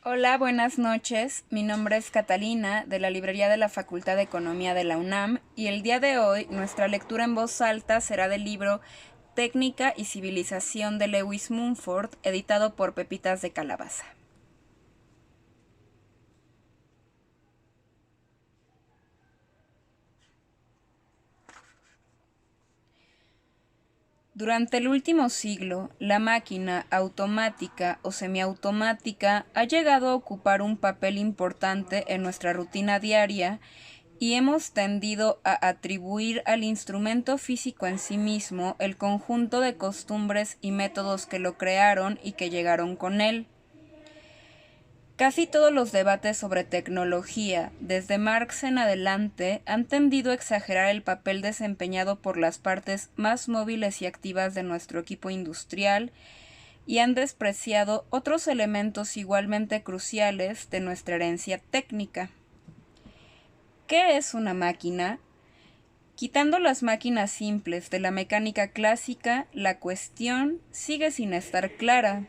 Hola, buenas noches. Mi nombre es Catalina, de la Librería de la Facultad de Economía de la UNAM, y el día de hoy nuestra lectura en voz alta será del libro Técnica y Civilización de Lewis Mumford, editado por Pepitas de Calabaza. Durante el último siglo, la máquina automática o semiautomática ha llegado a ocupar un papel importante en nuestra rutina diaria y hemos tendido a atribuir al instrumento físico en sí mismo el conjunto de costumbres y métodos que lo crearon y que llegaron con él. Casi todos los debates sobre tecnología, desde Marx en adelante, han tendido a exagerar el papel desempeñado por las partes más móviles y activas de nuestro equipo industrial y han despreciado otros elementos igualmente cruciales de nuestra herencia técnica. ¿Qué es una máquina? Quitando las máquinas simples de la mecánica clásica, la cuestión sigue sin estar clara.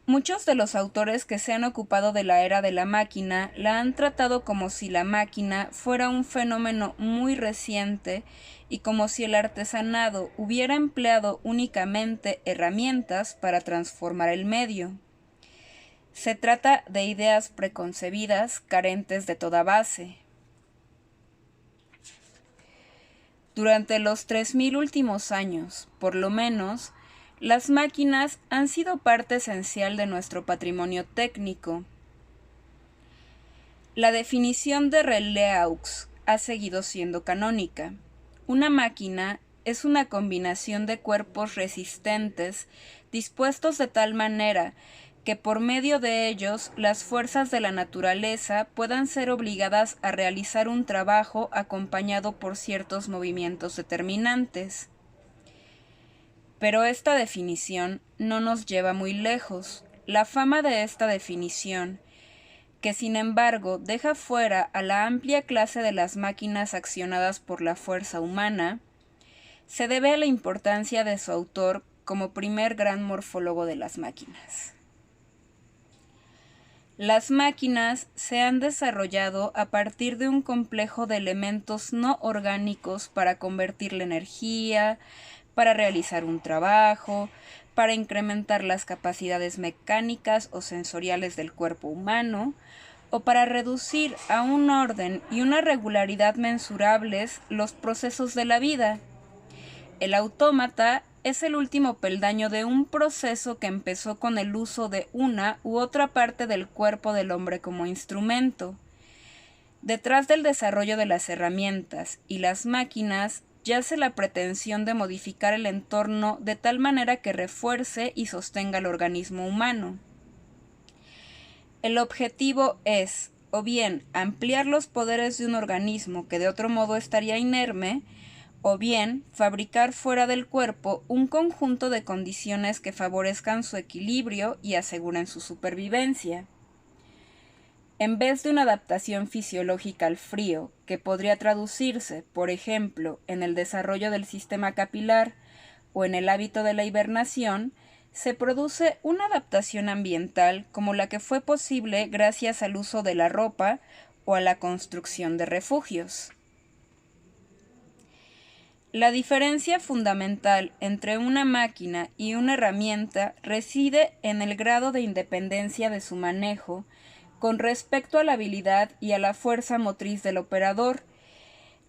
Muchos de los autores que se han ocupado de la era de la máquina la han tratado como si la máquina fuera un fenómeno muy reciente y como si el artesanado hubiera empleado únicamente herramientas para transformar el medio. Se trata de ideas preconcebidas carentes de toda base. Durante los 3000 últimos años, por lo menos, las máquinas han sido parte esencial de nuestro patrimonio técnico. La definición de Rayleigh ha seguido siendo canónica. Una máquina es una combinación de cuerpos resistentes dispuestos de tal manera que por medio de ellos las fuerzas de la naturaleza puedan ser obligadas a realizar un trabajo acompañado por ciertos movimientos determinantes. Pero esta definición no nos lleva muy lejos. La fama de esta definición, que sin embargo deja fuera a la amplia clase de las máquinas accionadas por la fuerza humana, se debe a la importancia de su autor como primer gran morfólogo de las máquinas. Las máquinas se han desarrollado a partir de un complejo de elementos no orgánicos para convertir la energía, para realizar un trabajo, para incrementar las capacidades mecánicas o sensoriales del cuerpo humano, o para reducir a un orden y una regularidad mensurables los procesos de la vida. El autómata es el último peldaño de un proceso que empezó con el uso de una u otra parte del cuerpo del hombre como instrumento. Detrás del desarrollo de las herramientas y las máquinas yace la pretensión de modificar el entorno de tal manera que refuerce y sostenga el organismo humano. El objetivo es, o bien, ampliar los poderes de un organismo que de otro modo estaría inerme, o bien fabricar fuera del cuerpo un conjunto de condiciones que favorezcan su equilibrio y aseguren su supervivencia. En vez de una adaptación fisiológica al frío, que podría traducirse, por ejemplo, en el desarrollo del sistema capilar o en el hábito de la hibernación, se produce una adaptación ambiental como la que fue posible gracias al uso de la ropa o a la construcción de refugios. La diferencia fundamental entre una máquina y una herramienta reside en el grado de independencia de su manejo con respecto a la habilidad y a la fuerza motriz del operador.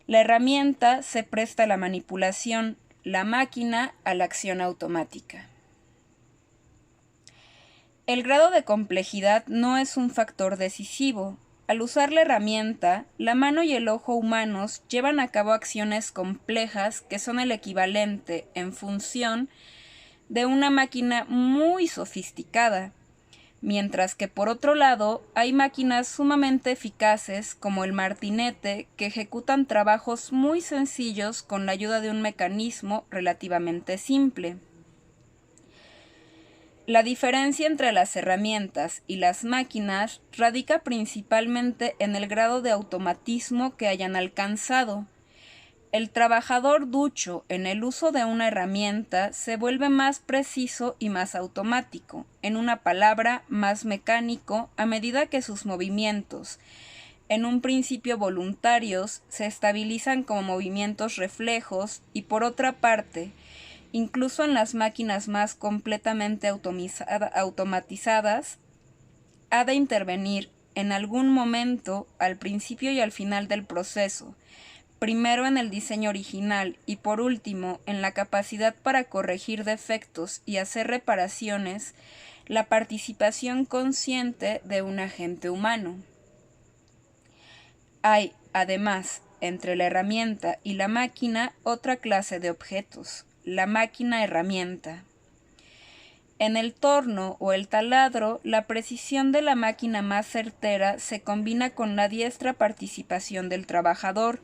La herramienta se presta a la manipulación, la máquina a la acción automática. El grado de complejidad no es un factor decisivo. Al usar la herramienta, la mano y el ojo humanos llevan a cabo acciones complejas que son el equivalente, en función, de una máquina muy sofisticada, mientras que por otro lado hay máquinas sumamente eficaces como el martinete que ejecutan trabajos muy sencillos con la ayuda de un mecanismo relativamente simple. La diferencia entre las herramientas y las máquinas radica principalmente en el grado de automatismo que hayan alcanzado. el trabajador ducho en el uso de una herramienta se vuelve más preciso y más automático, en una palabra, más mecánico, a medida que sus movimientos, en un principio voluntarios, se estabilizan como movimientos reflejos y por otra parte, incluso en las máquinas más completamente automatizadas, ha de intervenir en algún momento al principio y al final del proceso, primero en el diseño original y por último en la capacidad para corregir defectos y hacer reparaciones, la participación consciente de un agente humano. Hay, además, entre la herramienta y la máquina otra clase de objetos, la máquina herramienta. En el torno o el taladro, la precisión de la máquina más certera se combina con la diestra participación del trabajador.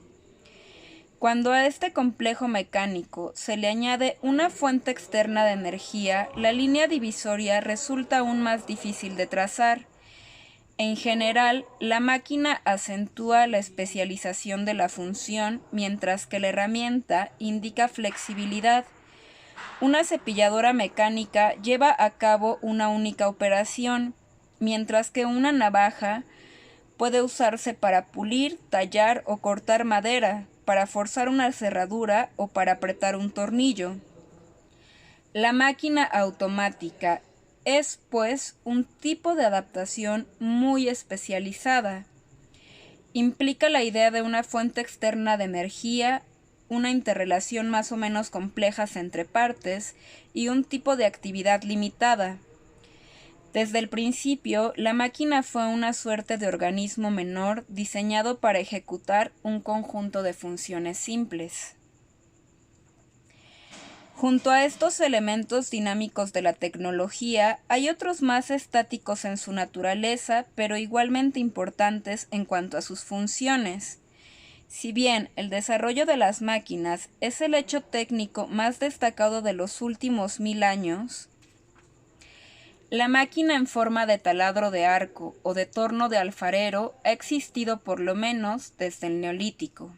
Cuando a este complejo mecánico se le añade una fuente externa de energía, la línea divisoria resulta aún más difícil de trazar. En general, la máquina acentúa la especialización de la función, mientras que la herramienta indica flexibilidad. Una cepilladora mecánica lleva a cabo una única operación, mientras que una navaja puede usarse para pulir, tallar o cortar madera, para forzar una cerradura o para apretar un tornillo. La máquina automática es, pues, un tipo de adaptación muy especializada. Implica la idea de una fuente externa de energía, una interrelación más o menos complejas entre partes y un tipo de actividad limitada. Desde el principio, la máquina fue una suerte de organismo menor diseñado para ejecutar un conjunto de funciones simples. Junto a estos elementos dinámicos de la tecnología, hay otros más estáticos en su naturaleza, pero igualmente importantes en cuanto a sus funciones. Si bien el desarrollo de las máquinas es el hecho técnico más destacado de los últimos 1000 años, la máquina en forma de taladro de arco o de torno de alfarero ha existido por lo menos desde el Neolítico.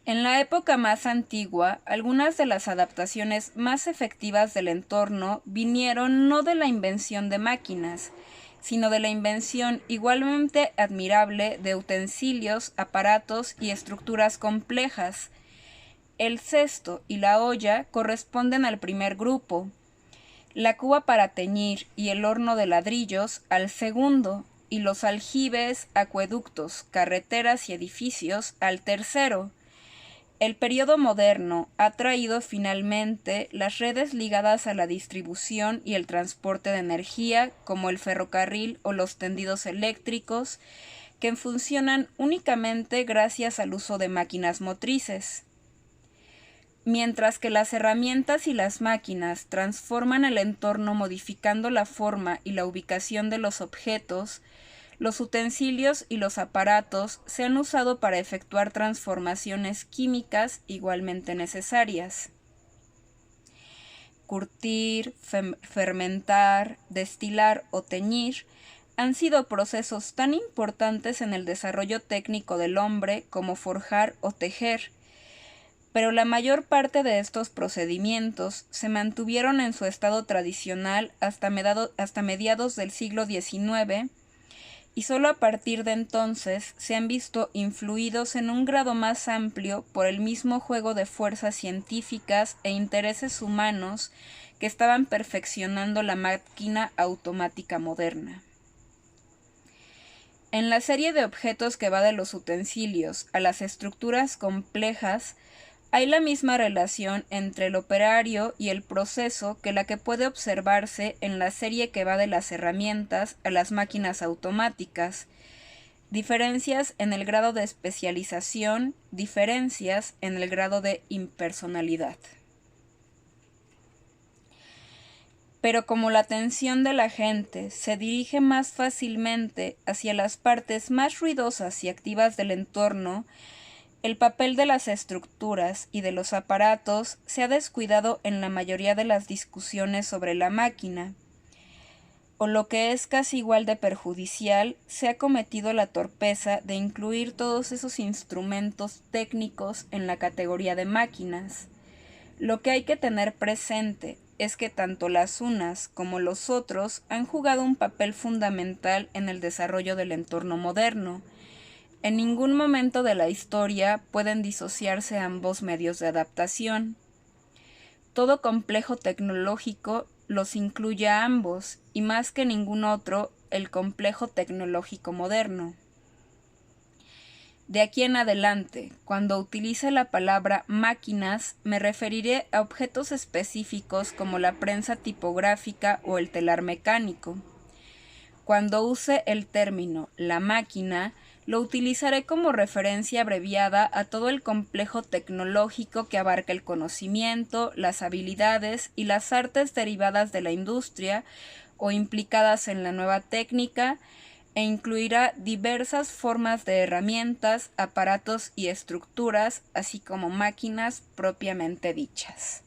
En la época más antigua, algunas de las adaptaciones más efectivas del entorno vinieron no de la invención de máquinas, sino de la invención igualmente admirable de utensilios, aparatos y estructuras complejas. El cesto y la olla corresponden al primer grupo, la cuba para teñir y el horno de ladrillos al segundo, y los aljibes, acueductos, carreteras y edificios al tercero. El periodo moderno ha traído finalmente las redes ligadas a la distribución y el transporte de energía, como el ferrocarril o los tendidos eléctricos, que funcionan únicamente gracias al uso de máquinas motrices. Mientras que las herramientas y las máquinas transforman el entorno modificando la forma y la ubicación de los objetos, los utensilios y los aparatos se han usado para efectuar transformaciones químicas igualmente necesarias. Curtir, fermentar, destilar o teñir han sido procesos tan importantes en el desarrollo técnico del hombre como forjar o tejer, pero la mayor parte de estos procedimientos se mantuvieron en su estado tradicional hasta mediados del siglo XIX, y solo a partir de entonces se han visto influidos en un grado más amplio por el mismo juego de fuerzas científicas e intereses humanos que estaban perfeccionando la máquina automática moderna. En la serie de objetos que va de los utensilios a las estructuras complejas, hay la misma relación entre el operario y el proceso que la que puede observarse en la serie que va de las herramientas a las máquinas automáticas. Diferencias en el grado de especialización, diferencias en el grado de impersonalidad. Pero como la atención de la gente se dirige más fácilmente hacia las partes más ruidosas y activas del entorno, el papel de las estructuras y de los aparatos se ha descuidado en la mayoría de las discusiones sobre la máquina. o lo que es casi igual de perjudicial, se ha cometido la torpeza de incluir todos esos instrumentos técnicos en la categoría de máquinas. Lo que hay que tener presente es que tanto las unas como los otros han jugado un papel fundamental en el desarrollo del entorno moderno. En ningún momento de la historia pueden disociarse ambos medios de adaptación. Todo complejo tecnológico los incluye a ambos, y más que ningún otro, el complejo tecnológico moderno. De aquí en adelante, cuando utilice la palabra máquinas, me referiré a objetos específicos como la prensa tipográfica o el telar mecánico. Cuando use el término la máquina, lo utilizaré como referencia abreviada a todo el complejo tecnológico que abarca el conocimiento, las habilidades y las artes derivadas de la industria o implicadas en la nueva técnica, e incluirá diversas formas de herramientas, aparatos y estructuras, así como máquinas propiamente dichas.